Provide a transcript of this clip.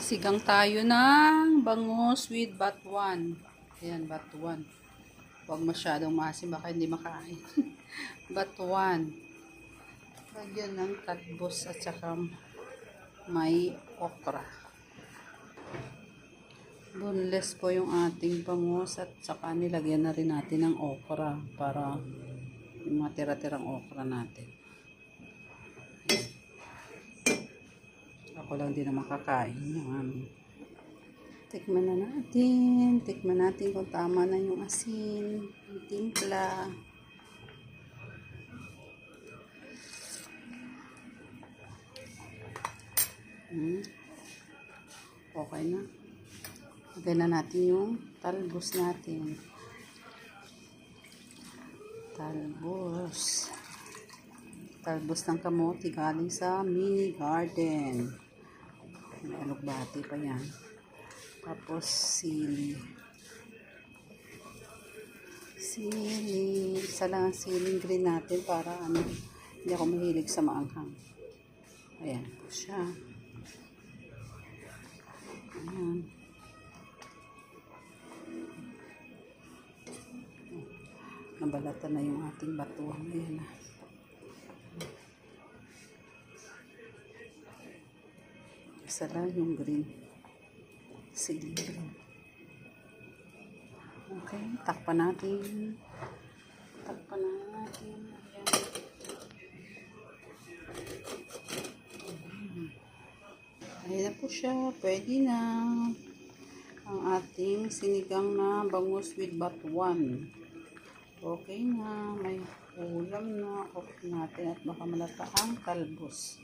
Sigang tayo ng bangus with batuan. Ayan, batuan. Huwag masyadong maasim, baka hindi makain. Batuan. Lagyan ng talbos at saka may okra. Boneless po yung ating bangus at saka nilagyan na rin natin ng okra para yung mga tira-tirang okra natin. Ako lang din naman kakain yan. Tikman na natin. Tikman natin kung tama na yung asin, yung timpla. Okay na. Lagyan na natin yung talbos natin. Talbos. Talbos ng kamote galing sa mini garden. May alugbati pa yan. Tapos sili. Sili. Isa lang ang siling green natin para hindi ako mahilig sa maanghang. Ayan po siya. Ayan. Nabalatan na yung ating batuan. Ayan na. Isa lang yung green. Siling green. Okay, takpan natin. Takpan natin. Ayan. Ayan na po siya. Pwede na. Ang ating sinigang na bangus with batuan. Okay na. May ulam na. Okay natin at baka malata ang talbos.